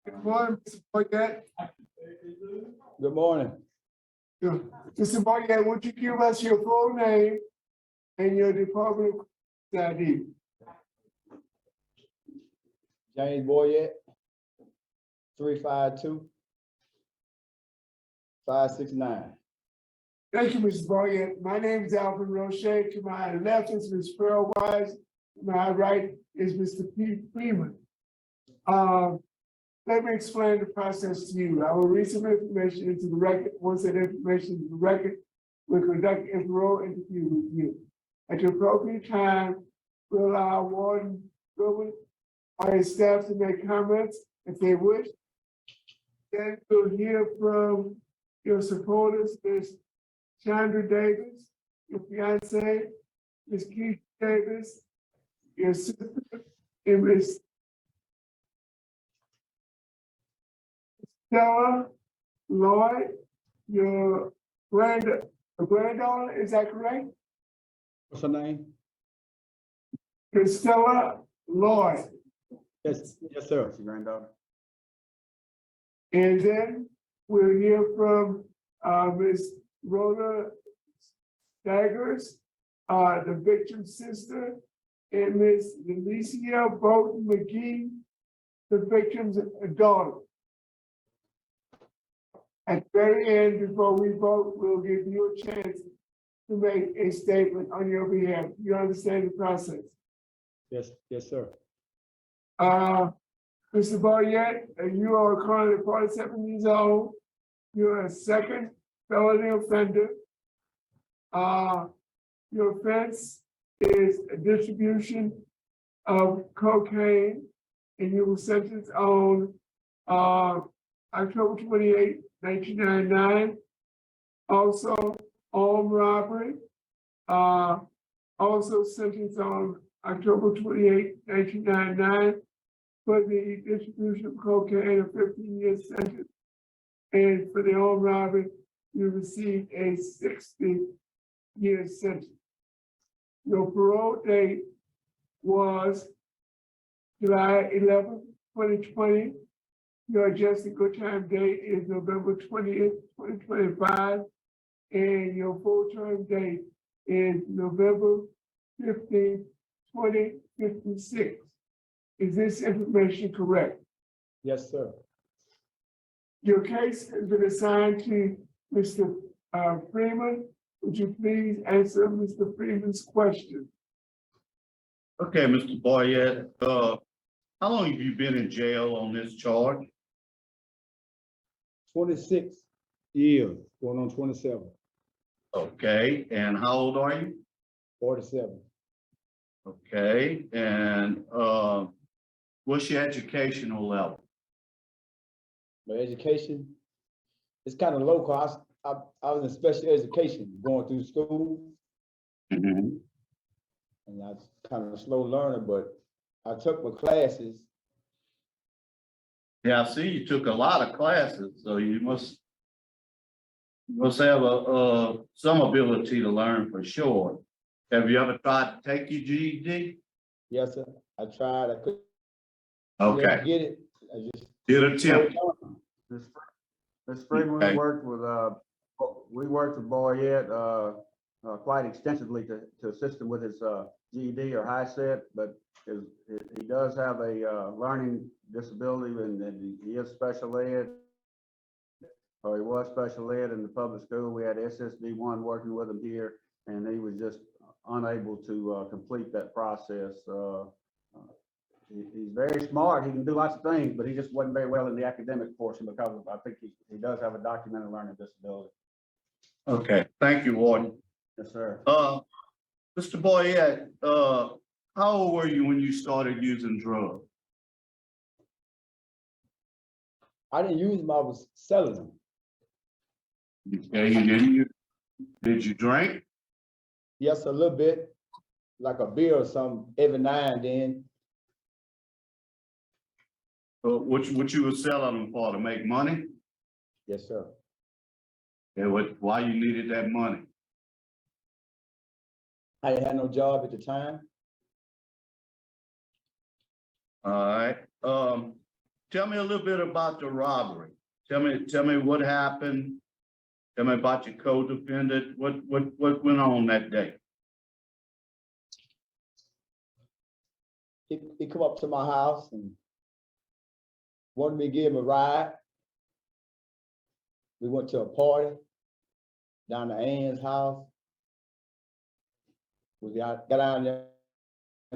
Good morning, Mr. Boyette. Good morning. Mr. Boyette, would you give us your full name and your department ID? James Boyette, 352-569. Thank you, Mrs. Boyette. My name is Alvin Roche. To my left is Ms. Pearl Wise. To my right is Mr. Pete Freeman. Let me explain the process to you. I will read some information into the record. Once that information is in the record, we'll conduct a parole interview with you. At the appropriate time, we'll allow Warden Goodwin or his staff to make comments if they wish. Then we'll hear from your supporters, Ms. Chandra Davis, your fiance, Ms. Keith Davis, your sister, and Ms. Stella Lloyd, your granddaughter, is that correct? What's her name? Stella Lloyd. Yes, sir. It's your granddaughter. And then we'll hear from Ms. Rhoda Staggers, the victim's sister, and Ms. Alicia Bolton McGee, the victim's daughter. At the very end, before we vote, we'll give you a chance to make a statement on your behalf. You understand the process? Yes, sir. Mr. Boyette, you are currently 47 years old. You're a second felony offender. Your offense is a distribution of cocaine, and you were sentenced on October 28, 1999. Also, armed robbery. Also sentenced on October 28, 1999 for the distribution of cocaine, a 15-year sentence. And for the armed robbery, you received a 60-year sentence. Your parole date was July 11, 2020. Your adjusted good time date is November 20th, 2025. And your full term date is November 15th, 2056. Is this information correct? Yes, sir. Your case has been assigned to Mr. Freeman. Would you please answer Mr. Freeman's question? Okay, Mr. Boyette, how long have you been in jail on this charge? 26 years, going on 27, Okay, and how old are you? 47. Okay, and what's your educational level? My education is kind of local. I was in special education, going through school, and I was kind of a slow learner, but I took my classes. Yeah, I see you took a lot of classes, so you must have some ability to learn for sure. Have you ever tried to take your GED? Yes, sir. I tried. I couldn't Okay, get it. I just did attempt. Ms. Freeman, Okay. we worked with Boyette quite extensively to assist him with his GED or high set, but he does have a learning disability and he is special ed. Or he was special ed in the public school. We had SSD1 working with him here, and he was just unable to complete that process. He's very smart. He can do lots of things, but he just wasn't very well in the academic portion because I think he does have a documented learning disability. Okay, thank you, Warden. Yes, sir. Mr. Boyette, how old were you when you started using drugs? I didn't use them. I was selling them. Okay, you didn't. Did you drink? Yes, a little bit, like a beer or something every now and then. What you were selling them for, to make money? Yes, sir. And why you needed that money? I didn't have no job at the time. All right. tell me a little bit about the robbery. Tell me what happened. Tell me about your co-defendant. What went on that day? He come up to my house and wanted me to give him a ride. We went to a party down to Ann's house. We got down there,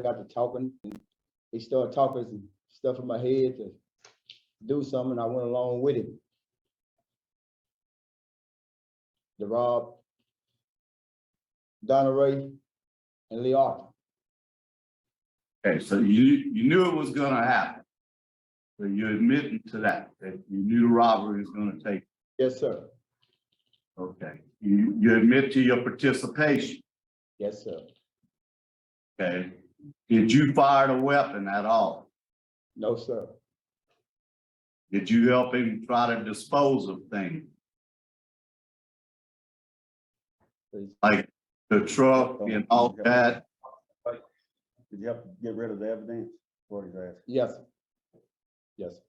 got to talking, and he started talking some stuff in my head to do something, and I went along with him. To rob Donna Ray and Lee Arthur. Okay, so you knew it was gonna happen. So you're admitting to that you knew the robbery was gonna take. Yes, sir. Okay, you admit to your participation. Yes, sir. Okay, did you fire the weapon at all? No, sir. Did you help him try to dispose of things Please. like the truck and all that? Did you have to get rid of the evidence? What he's asking. Yes. Yes.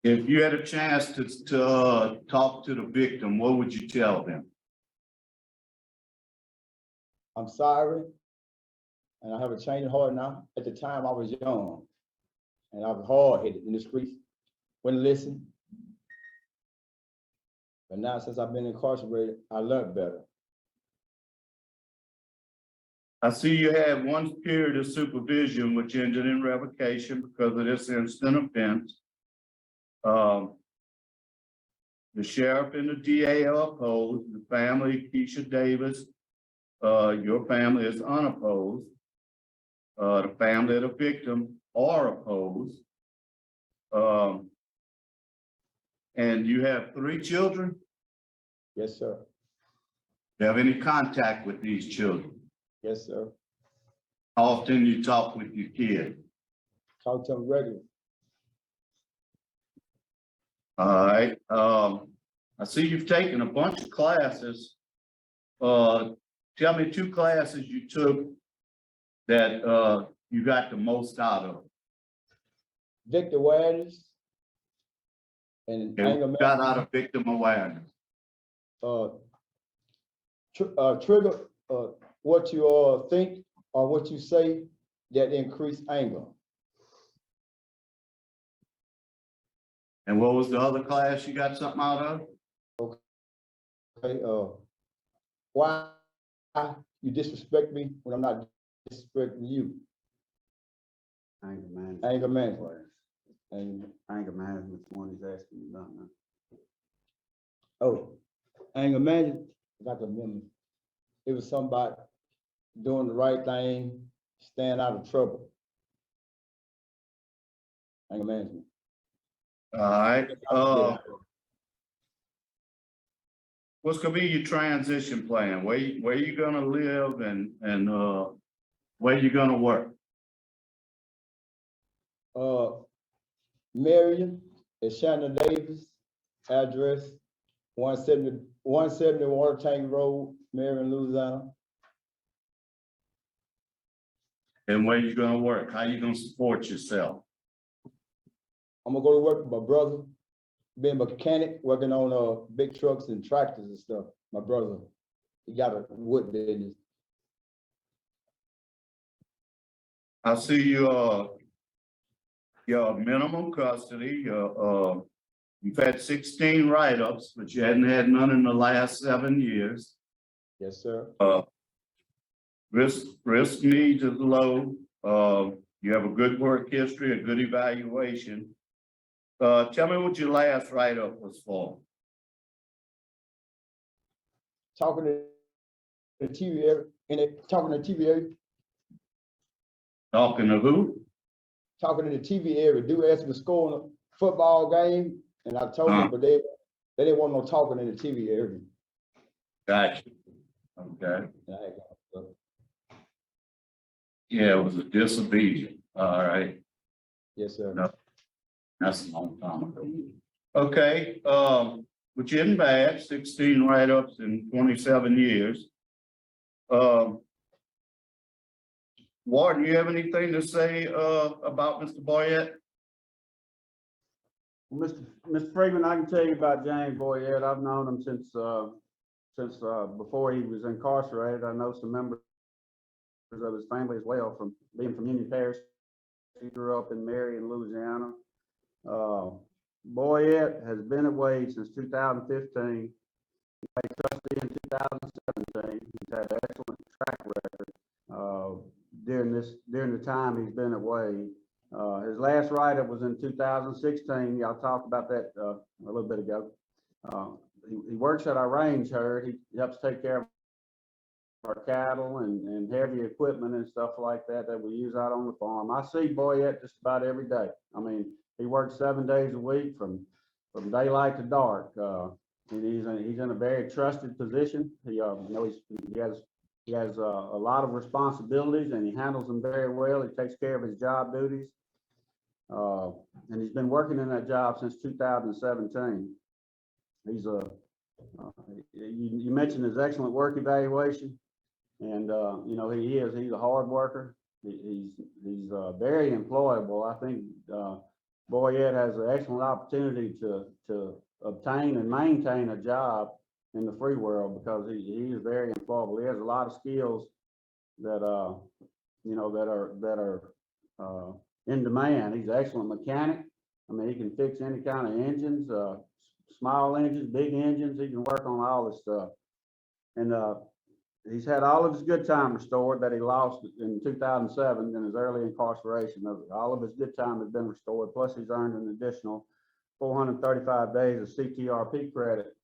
If you had a chance to talk to the victim, what would you tell them? I'm sorry, and I have a change of heart now. At the time, I was young, and I was hard-headed in the streets, wouldn't listen. But now, since I've been incarcerated, I learned better. I see you had one period of supervision which ended in revocation because of this instant offense. The sheriff and the DA are opposed. The family, Keisha Davis, your family is unopposed. The family of the victim are opposed. And you have 3 children. Yes, sir. Do you have any contact with these children? Yes, sir. How often you talk with your kid? Talk to them regularly. All right, I see you've taken a bunch of classes. Tell me 2 classes you took that you got the most out of. Victim awareness and And anger what got out of victim awareness. trigger what you think or what you say that increase anger. And what was the other class you got something out of? Okay, why you disrespect me when I'm not disrespecting you? Anger management. Anger management. And Anger management is one he's asking you about now. oh, anger management, if I can remember, it was something about doing the right thing, staying out of trouble. Anger management. All right, what's gonna be your transition plan? Where you gonna live and where you gonna work? Marion is Shannon Davis, address 170 Water Tank Road, Marion, Louisiana. And where you gonna work? How you gonna support yourself? I'm gonna go to work with my brother, being a mechanic, working on big trucks and tractors and stuff. My brother, he got a wood business. I see your minimum custody, you've had 16 write-ups, but you hadn't had none in the last 7 years. Yes, sir. Risk needs is low. You have a good work history, a good evaluation. Tell me what your last write-up was for. Talking to the TV area, talking to the TV area, Talking to who? talking to the TV area. Dude asked me to score in a football game, and I told them, but they didn't want no talking in the TV area. Gotcha. Okay. And I had gone, Yeah, it was a disobedient. All right. yes, sir. No. That's a long time ago. Okay, but you didn't bad, 16 write-ups in 27 years. Warden, you have anything to say about Mr. Boyette? Well, Mr. Freeman, I can tell you about James Boyette. I've known him since before he was incarcerated. I know some members of his family as well from being from Union Parish. He grew up in Marion, Louisiana. Boyette has been at Wade since 2015. He made trustee in 2017. He's had an excellent track record during the time he's been at Wade. His last write-up was in 2016. Y'all talked about that a little bit ago. He works at our range herd. He helps take care of our cattle and heavy equipment and stuff like that that we use out on the farm. I see Boyette just about every day. I mean, he works 7 days a week from daylight to dark. And he's in a very trusted position. He has a lot of responsibilities and he handles them very well. He takes care of his job duties. And he's been working in that job since 2017. He's you mentioned his excellent work evaluation, and he's a hard worker. He's very employable. I think Boyette has an excellent opportunity to obtain and maintain a job in the free world because he is very employable. He has a lot of skills that are in demand. He's an excellent mechanic. I mean, he can fix any kind of engines, small engines, big engines. He can work on all this stuff. And he's had all of his good time restored that he lost in 2007 in his early incarceration. All of his good time has been restored. Plus, he's earned an additional 435 days of CTRP credit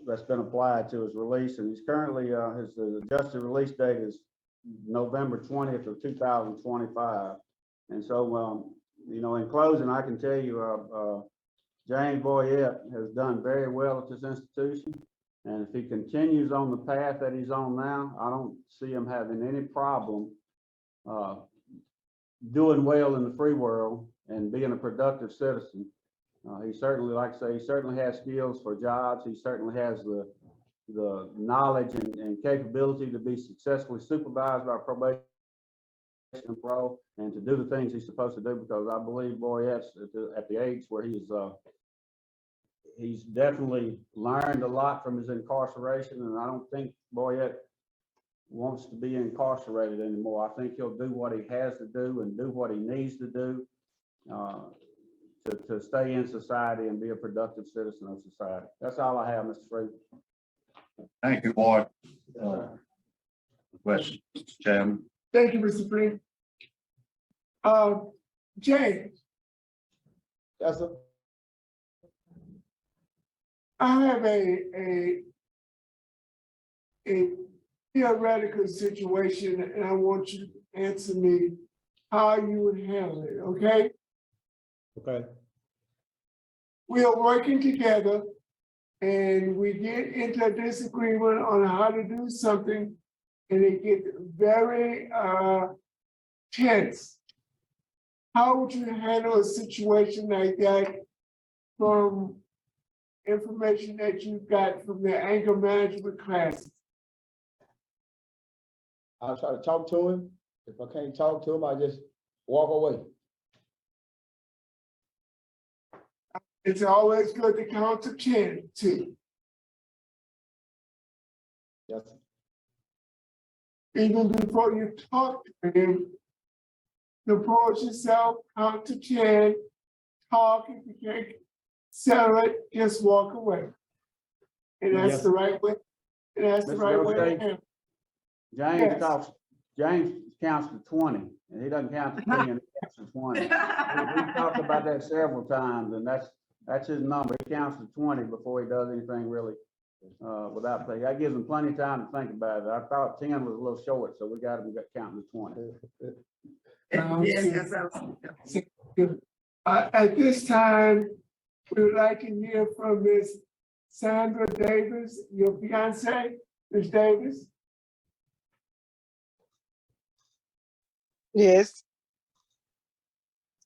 that's been applied to his release. And he's currently, his adjusted release date is November 20th of 2025. And so, in closing, I can tell you, James Boyette has done very well at this institution. And if he continues on the path that he's on now, I don't see him having any problem doing well in the free world and being a productive citizen. He certainly, like I say, he certainly has skills for jobs. He certainly has the knowledge and capability to be successfully supervised by probation and parole and to do the things he's supposed to do, because I believe Boyette's at the age where he's definitely learned a lot from his incarceration, and I don't think Boyette wants to be incarcerated anymore. I think he'll do what he has to do and do what he needs to do to stay in society and be a productive citizen of society. That's all I have, Mr. Freeman. Thank you, Boyd. Question, Mr. Chairman. Thank you, Mr. Freeman. James, Yes, sir. I have a theoretical situation, and I want you to answer me how you would handle it, okay? Okay. We are working together and we get into a disagreement on how to do something, and it gets very tense. How would you handle a situation like that from information that you got from the anger management classes? I'll try to talk to him. If I can't talk to him, I just walk away. It's always good to count to 10 too. Yes, sir. Even before you talk to him, compose yourself, count to 10, talk. If you can't settle it, just walk away. And that's Yes. the right way. And that's the Mr. right way to Rotate. handle it. James Yes. counts to 20, and he doesn't count to 10, he counts to 20. We talked about that several times, and that's his number. He counts to 20 before he does anything really without thinking. That gives him plenty of time to think about it. I thought 10 was a little short, so we got him counting to 20. At this time, we would like to hear from Ms. Sandra Davis, your fiance, Ms. Davis. Yes,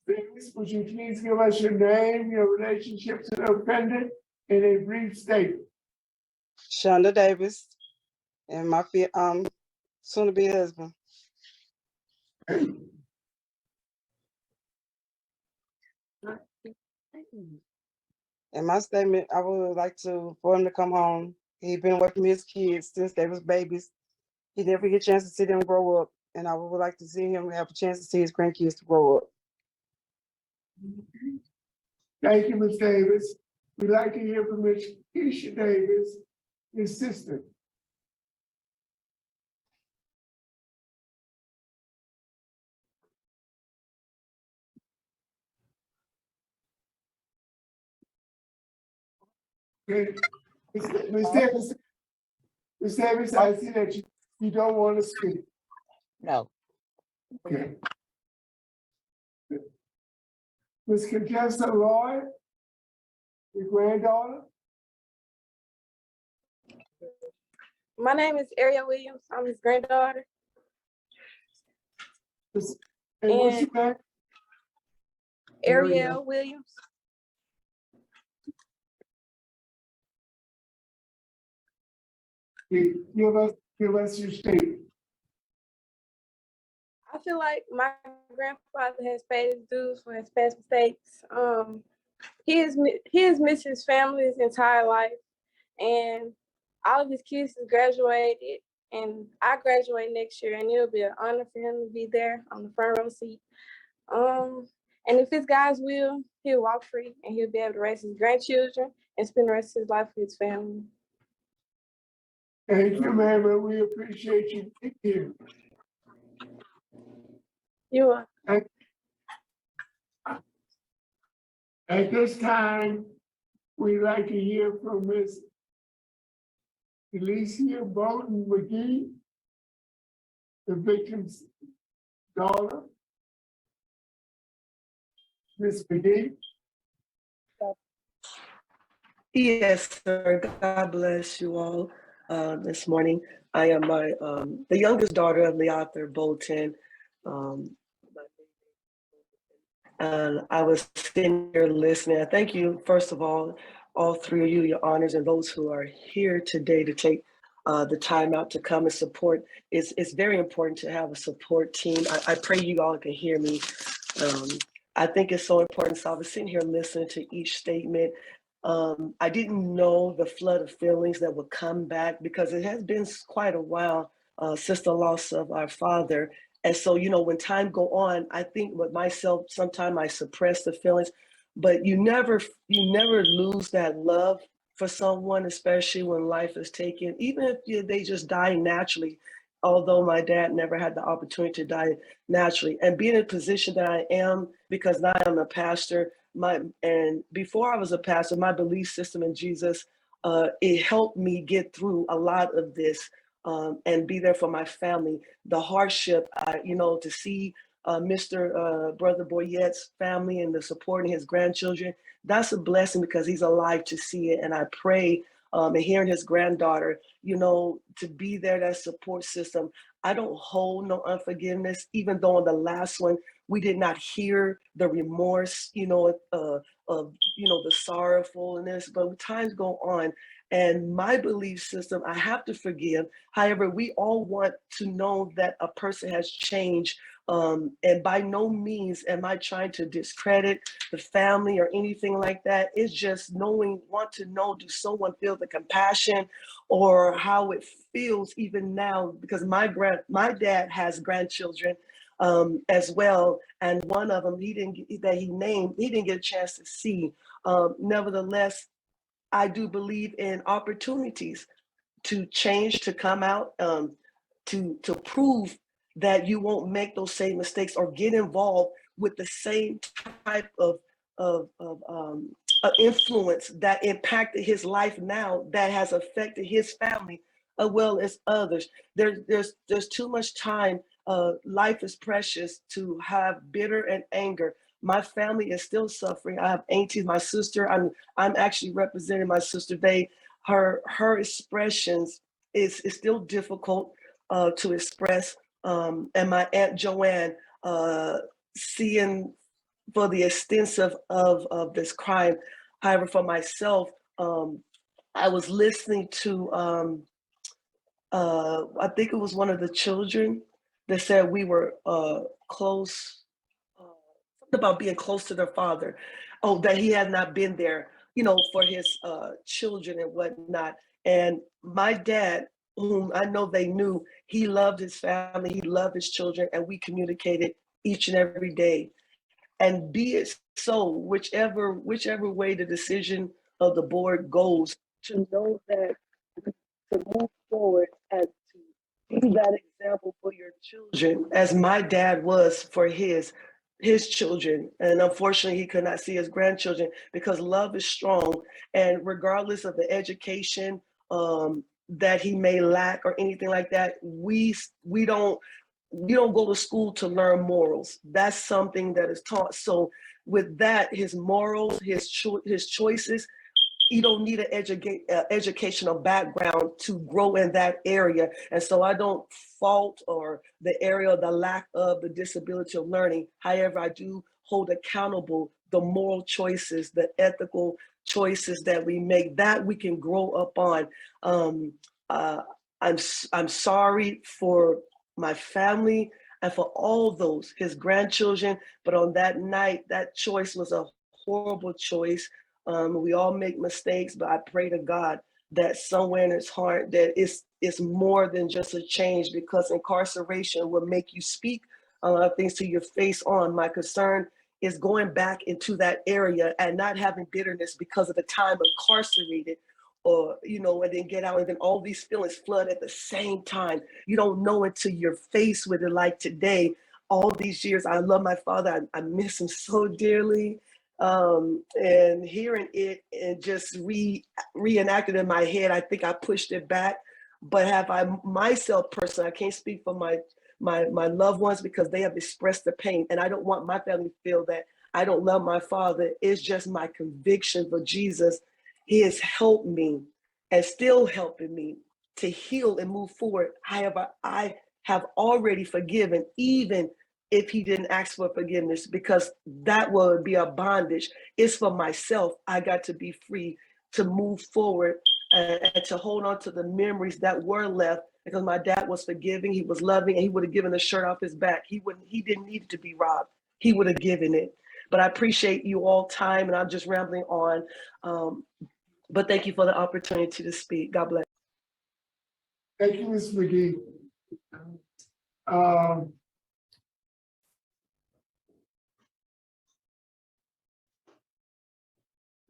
Davis, would you please give us your name, your relationship to the offender, in a brief statement? Shonda Davis, and my soon-to-be husband. In my statement, I would like for him to come home. He's been away from his kids since they was babies. He never get a chance to see them grow up, and I would like to see him have a chance to see his grandkids to grow up. Thank you, Ms. Davis. We'd like to hear from Ms. Keisha Davis, his sister. Okay, Ms. Davis, Ms. Davis, I see that you don't want to speak. No. Okay. Ms. Contessa Lloyd, your granddaughter? My name is Ariel Williams. I'm his granddaughter. And what's your name? Ariel Williams. Give us your statement. I feel like my grandfather has paid his dues for his past mistakes. He has missed his family his entire life, and all of his kids have graduated, and I graduate next year, and it'll be an honor for him to be there on the front row seat. And if it's God's will, he'll walk free, and he'll be able to raise his grandchildren and spend the rest of his life with his family. Thank you, ma'am. We appreciate you being here. You are. At this time, we'd like to hear from Ms. Alicia Bolton McGee, the victim's daughter. Ms. McGee. Yes, sir. God bless you all this morning. I am the youngest daughter of the author Bolton. And I was sitting here listening. I thank you, first of all three of you, your honors, and those who are here today to take the time out to come and support. It's very important to have a support team. I pray you all can hear me. I think it's so important. So I was sitting here listening to each statement. I didn't know the flood of feelings that would come back because it has been quite a while since the loss of our father. And so, when time go on, I think with myself, sometimes I suppress the feelings, but you never lose that love for someone, especially when life is taken, even if they just die naturally. Although my dad never had the opportunity to die naturally, and being in a position that I am, because now I'm a pastor, and before I was a pastor, my belief system in Jesus, it helped me get through a lot of this and be there for my family. The hardship, to see Brother Boyette's family and the supporting his grandchildren, that's a blessing because he's alive to see it. And I pray and hearing his granddaughter, to be there, that support system. I don't hold no unforgiveness, even though in the last one, we did not hear the remorse, of the sorrowfulness, but times go on. And my belief system, I have to forgive. However, we all want to know that a person has changed. And by no means am I trying to discredit the family or anything like that. It's just want to know, does someone feel the compassion or how it feels even now? Because my dad has grandchildren as well. And one of them he didn't get a chance to see. Nevertheless, I do believe in opportunities to change, to come out, to prove that you won't make those same mistakes or get involved with the same type of influence that impacted his life now, that has affected his family as well as others. There's too much time. Life is precious to have bitter and anger. My family is still suffering. I have aunties, my sister. I'm actually representing my sister. Her expressions is still difficult to express. And my Aunt Joanne, seeing for the extensive of this crime. However, for myself, I was listening to, I think it was one of the children that said we were close, about being close to their father. Oh, that he had not been there, for his children and whatnot. And my dad, whom I know they knew, he loved his family, he loved his children, and we communicated each and every day. And be it so, whichever way the decision of the board goes, to know that to move forward and to be that example for your children, as my dad was for his children. And unfortunately, he could not see his grandchildren because love is strong. And regardless of the education that he may lack or anything like that, we don't go to school to learn morals. That's something that is taught. So with that, his morals, his choices, you don't need an educational background to grow in that area. And so I don't fault or the area of the lack of the disability of learning. However, I do hold accountable the moral choices, the ethical choices that we make, that we can grow up on. I'm sorry for my family and for all those, his grandchildren, but on that night, that choice was a horrible choice. We all make mistakes, but I pray to God that somewhere in his heart that it's more than just a change, because incarceration will make you speak a lot of things to your face on. My concern is going back into that area and not having bitterness because of the time incarcerated, or, and then get out and then all these feelings flood at the same time. You don't know until you're faced with it. Like today, all these years, I love my father. I miss him so dearly. And hearing it and just reenacted in my head, I think I pushed it back. But have I myself personally, I can't speak for my loved ones because they have expressed the pain, and I don't want my family to feel that I don't love my father. It's just my conviction for Jesus. He has helped me and still helping me to heal and move forward. However, I have already forgiven, even if he didn't ask for forgiveness, because that would be a bondage. It's for myself. I got to be free to move forward and to hold on to the memories that were left, because my dad was forgiving, he was loving, and he would have given the shirt off his back. He didn't need to be robbed. He would have given it. But I appreciate you all time, and I'm just rambling on. But thank you for the opportunity to speak. God bless. Thank you, Ms. McGee.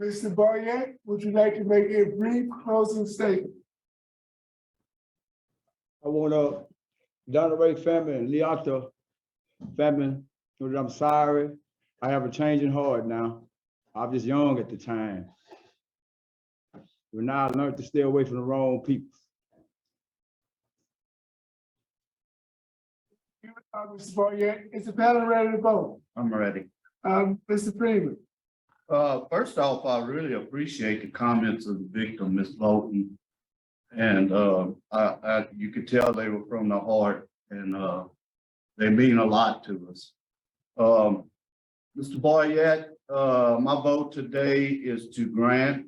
Mr. Boyette, would you like to make a brief closing statement? I want Donna Ray family and Leota family, know that I'm sorry. I have a changing heart now. I was just young at the time. But now I learned to stay away from the wrong people. Mr. Boyette, is the panel ready to vote? I'm ready. Mr. Freeman. First off, I really appreciate the comments of the victim, Ms. Bolton. And you could tell they were from the heart, and they mean a lot to us. Mr. Boyette, my vote today is to grant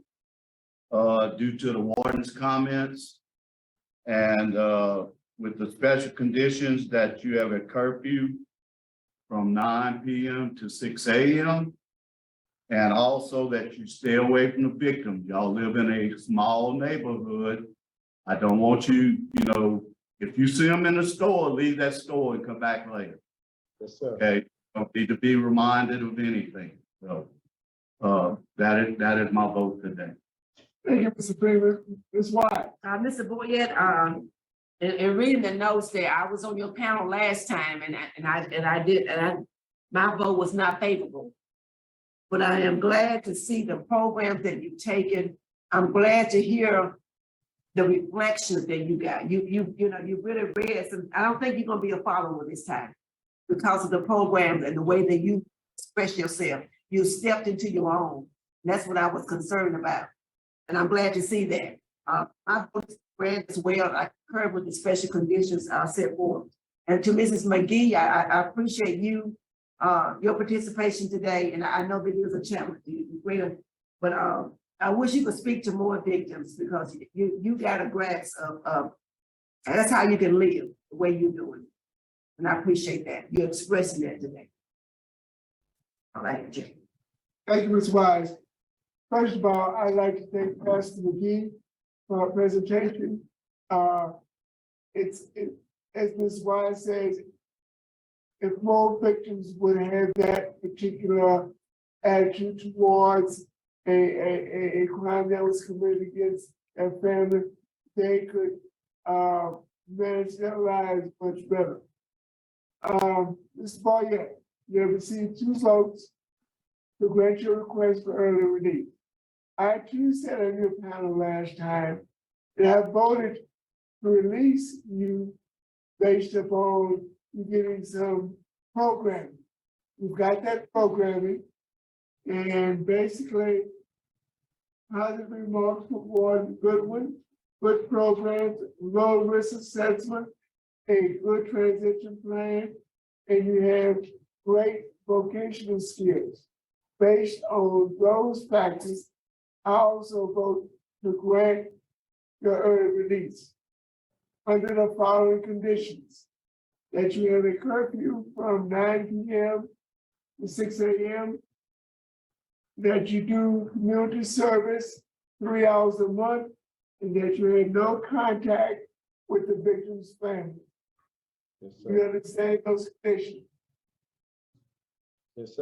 due to the warden's comments, and with the special conditions that you have a curfew from 9 p.m. to 6 a.m. And also that you stay away from the victim. Y'all live in a small neighborhood. I don't want you, if you see them in the store, leave that store and come back later. Yes, sir. Okay, don't need to be reminded of anything. So that is my vote today. Thank you, Mr. Freeman. Ms. White. Mr. Boyette, in reading the notes there, I was on your panel last time, and my vote was not favorable. But I am glad to see the programs that you've taken. I'm glad to hear the reflections that you got. You really read some. I don't think you're gonna be a follower this time because of the programs and the way that you express yourself. You stepped into your own. And that's what I was concerned about. And I'm glad to see that. My vote is read as well. I concur with the special conditions set forth. And to Mrs. McGee, I appreciate you. Your participation today, and I know that it was a challenge, but I wish you could speak to more victims, because you got a grasp of that's how you can live the way you're doing, and I appreciate that you're expressing that today. All right, Jim. Thank you, Ms. Wise. First of all, I'd like to thank Pastor McGee for her presentation. As Ms. Wise says, if more victims would have that particular attitude towards a crime that was committed against their family, they could manage their lives much better. Mr. Boyette, you have received 2 votes to grant your request for early release. I too said on your panel last time that I voted to release you based upon you getting some programming. You've got that programming, and basically, positive remarks toward good one, good programs, low risk assessment, a good transition plan, and you have great vocational skills. Based on those factors, I also vote to grant your early release under the following conditions: that you have a curfew from 9 p.m. to 6 a.m., that you do community service 3 hours a month, and that you have no contact with the victim's family. Yes, You sir. understand those conditions? Yes, sir.